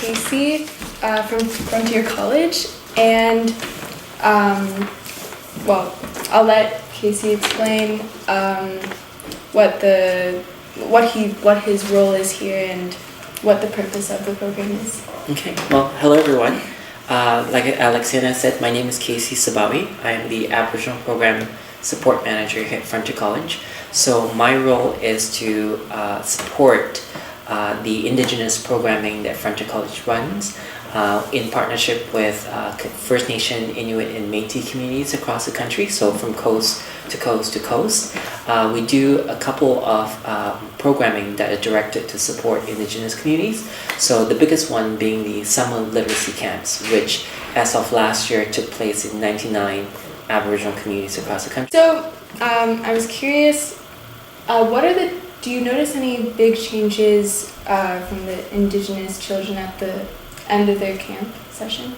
Casey from Frontier College, and well, I'll let Casey explain what his role is here and what the purpose of the program is. Okay, well, hello everyone. Like Alexina said, my name is Casey Sabawi. I am the Aboriginal Program Support Manager here at Frontier College. So my role is to support the Indigenous programming that Frontier College runs in partnership with First Nation, Inuit, and Métis communities across the country, so from coast to coast to coast. We do a couple of programming that are directed to support Indigenous communities. So the biggest one being the summer literacy camps, which as of last year took place in 99 Aboriginal communities across the country. So I was curious, do you notice any big changes from the Indigenous children at the end of their camp session?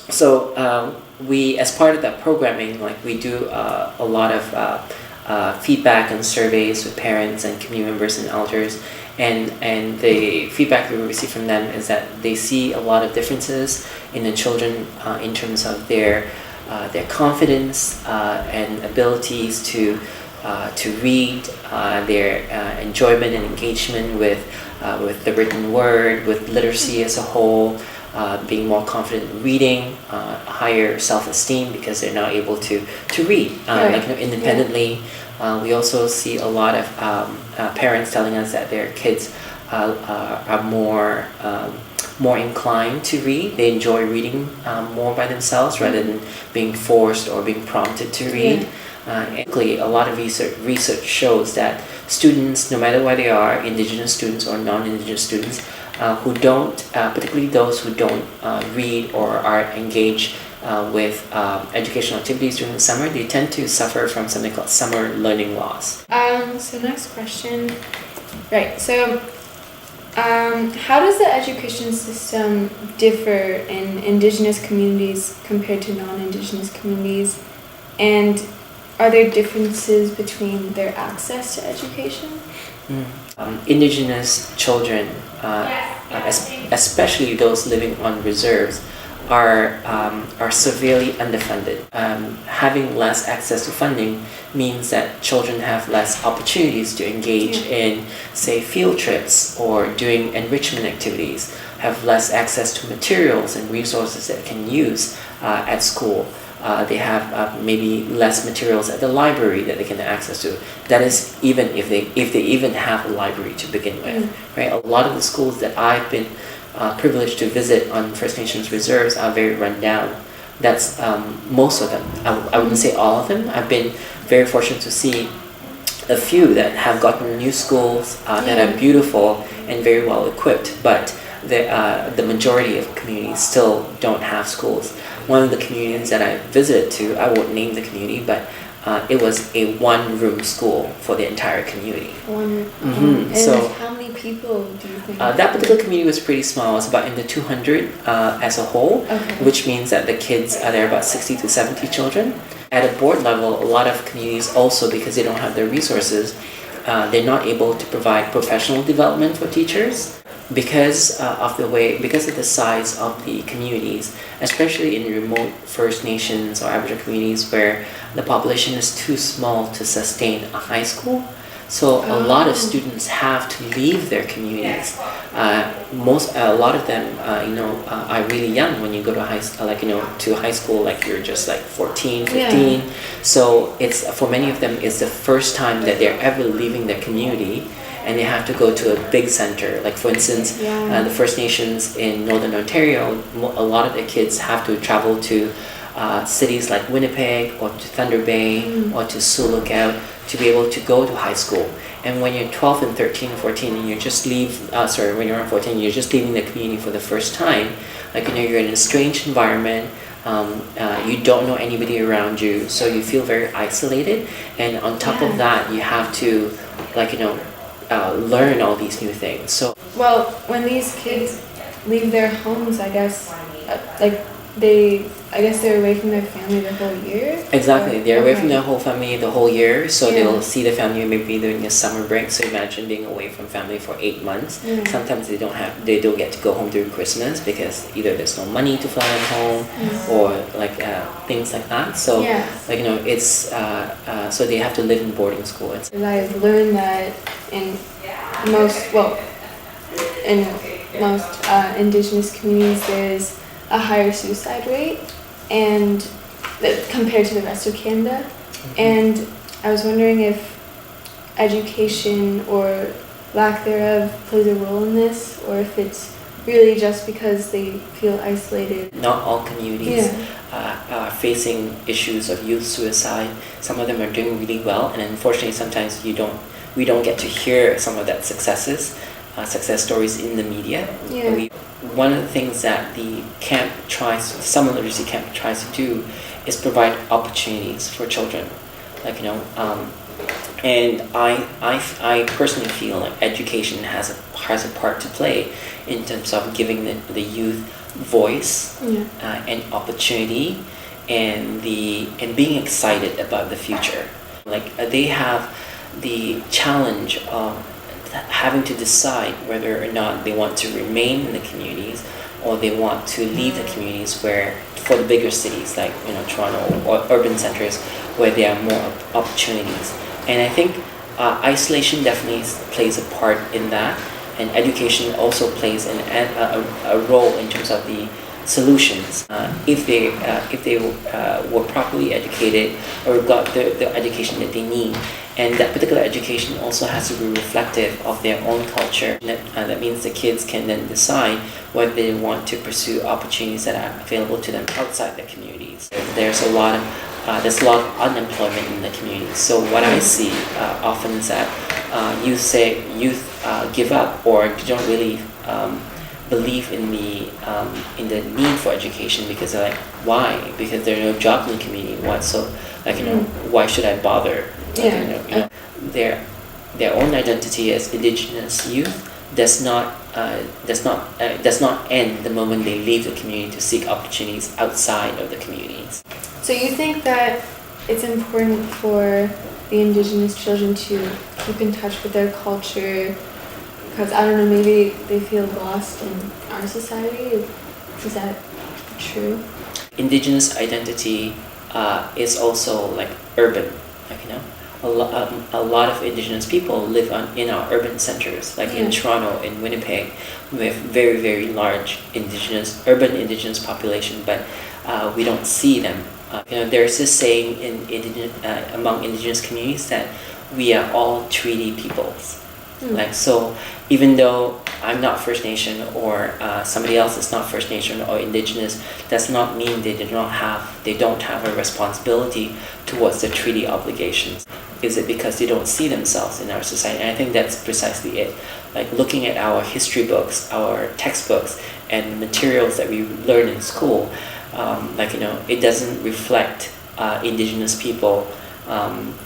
So we, as part of that programming, we do a lot of feedback and surveys with parents and community members and elders, and the feedback we receive from them is that they see a lot of differences in the children in terms of their confidence and abilities to read, their enjoyment and engagement with the written word, with literacy as a whole, being more confident in reading, higher self-esteem because they're now able to read independently. We also see a lot of parents telling us that their kids are more inclined to read. They enjoy reading more by themselves rather than being forced or being prompted to read. A lot of research shows that students, no matter where they are, Indigenous students or non-Indigenous students, who don't, particularly those who don't read or are engaged with educational activities during the summer, they tend to suffer from something called summer learning loss. So next question. Right, so how does the education system differ in Indigenous communities compared to non-Indigenous communities? And are there differences between their access to education? Indigenous children, especially those living on reserves, are severely underfunded. Having less access to funding means that children have less opportunities to engage in, say, field trips or doing enrichment activities, have less access to materials and resources that they can use at school. They have maybe less materials at the library that they can access to. That is, even if they even have a library to begin with, right? A lot of the schools that I've been privileged to visit on First Nations reserves are very run down. That's most of them. I wouldn't say all of them. I've been very fortunate to see a few that have gotten new schools that are beautiful and very well equipped, but the majority of communities still don't have schools. One of the communities that I visited to, I won't name the community, but it was a one-room school for the entire community. And so, how many people do you think? That particular community was pretty small. It was about in the 200 as a whole, which means that the kids are there about 60 to 70 children. At a board level, a lot of communities also, because they don't have the resources, they're not able to provide professional development for teachers. Because of the size of the communities, especially in remote First Nations or Aboriginal communities where the population is too small to sustain a high school, so a lot of students have to leave their communities. A lot of them, are really young when you go to high school. Like you're just like 14, 15. So it's for many of them, it's the first time that they're ever leaving their community. And they have to go to a big center. Like for instance, the First Nations in Northern Ontario, a lot of their kids have to travel to cities like Winnipeg or to Thunder Bay or to Sioux Lookout to be able to go to high school. And when you're 12 and 13 and 14 and when you're 14, you're just leaving the community for the first time, you're in a strange environment, you don't know anybody around you, so you feel very isolated. And on top of that, you have to, learn all these new things. So, well, when these kids leave their homes, I guess, they I guess they're away from their family the whole year? Exactly. Or- They're away okay. from their whole family the whole year, so Yeah. they'll see the family maybe during a summer break. So imagine being away from family for 8 months. Yeah. Sometimes they don't get to go home during Christmas because either there's no money to fly them home, Mm. or like things like that. So Yeah. like it's so they have to live in boarding school. It's I've learned that in most, well, in most Indigenous communities, there's a higher suicide rate, and compared to the rest of Canada. And I was wondering if education or lack thereof plays a role in this, or if it's really just because they feel isolated. not all communities Yeah. are facing issues of youth suicide. Some of them are doing really well, and unfortunately, sometimes we don't get to hear some of that success stories in the media. Yeah. One of the things that the Summer Literacy Camp tries to do is provide opportunities for children, like and I personally feel like education has a part to play in terms of giving the youth voice, Yeah. and opportunity, and being excited about the future. Like they have the challenge of having to decide whether or not they want to remain in the communities or they want to leave the communities where, for the bigger cities like Toronto or urban centers, where there are more opportunities. And I think isolation definitely plays a part in that, and education also plays a role in terms of the solutions. If they were properly educated or got the education that they need, and that particular education also has to be reflective of their own culture. That means the kids can then decide whether they want to pursue opportunities that are available to them outside the communities. There's a lot of unemployment in the community. So what I see often is that youth give up or don't really believe in the need for education, because they're like, why? Because there are no jobs in the community. What? So why should I bother? Yeah. Their own identity as Indigenous youth does not end the moment they leave the community to seek opportunities outside of the communities. So you think that it's important for the Indigenous children to keep in touch with their culture, because I don't know, maybe they feel lost in our society? Is that true? Indigenous identity is also like urban, a lot of Indigenous people live in our urban centers, like in Toronto, in Winnipeg. We have very, very large urban Indigenous population, but we don't see them. There's this saying among Indigenous communities that we are all treaty peoples. So even though I'm not First Nation, or somebody else is not First Nation or Indigenous, does not mean they don't have a responsibility towards the treaty obligations. Is it because they don't see themselves in our society? And I think that's precisely it. Like looking at our history books, our textbooks, and materials that we learn in school, it doesn't reflect Indigenous people,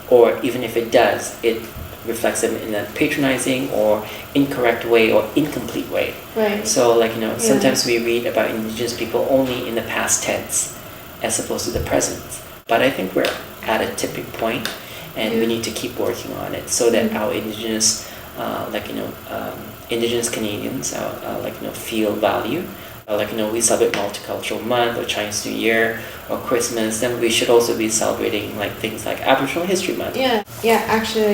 or even if it does, it reflects them in a patronizing or incorrect way or incomplete way. Right. So sometimes we read about Indigenous people only in the past tense as opposed to the present. But I think we're at a tipping point, and we need to keep working on it so that our Indigenous, Indigenous Canadians, feel value. We celebrate Multicultural Month or Chinese New Year or Christmas, then we should also be celebrating things like Aboriginal History Month. Yeah. Actually,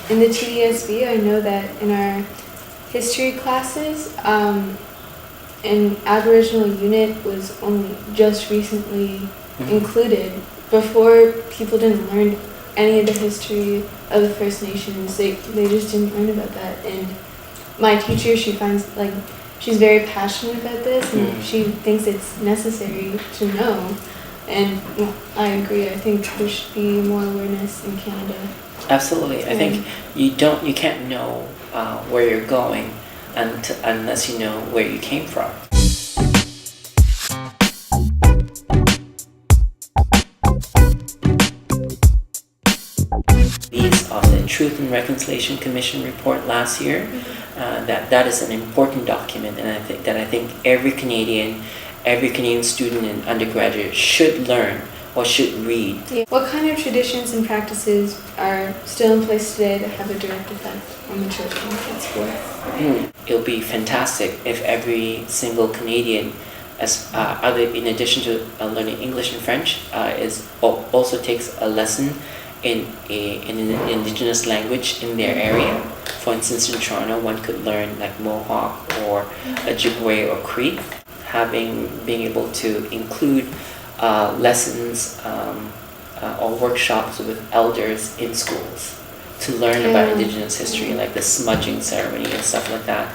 in the TDSB, I know that in our history classes, an Aboriginal unit was only just recently included. Before, people didn't learn any of the history of the First Nations. They just didn't learn about that. And my teacher, she's very passionate about this, and she thinks it's necessary to know. And I agree. I think there should be more awareness in Canada. Absolutely. I think you can't know where you're going unless you know where you came from. Of the Truth and Reconciliation Commission report last year, that is an important document, and I think every Canadian every Canadian student and undergraduate should learn or should read. Yeah. What kind of traditions and practices are still in place today that have a direct effect on the children at school? It'll be fantastic if every single Canadian, in addition to learning English and French, also takes a lesson in an indigenous language in their area. For instance, in Toronto, one could learn like Mohawk or Ojibwe or Cree. Being able to include lessons or workshops with elders in schools to learn about Indigenous history, like the smudging ceremony and stuff like that.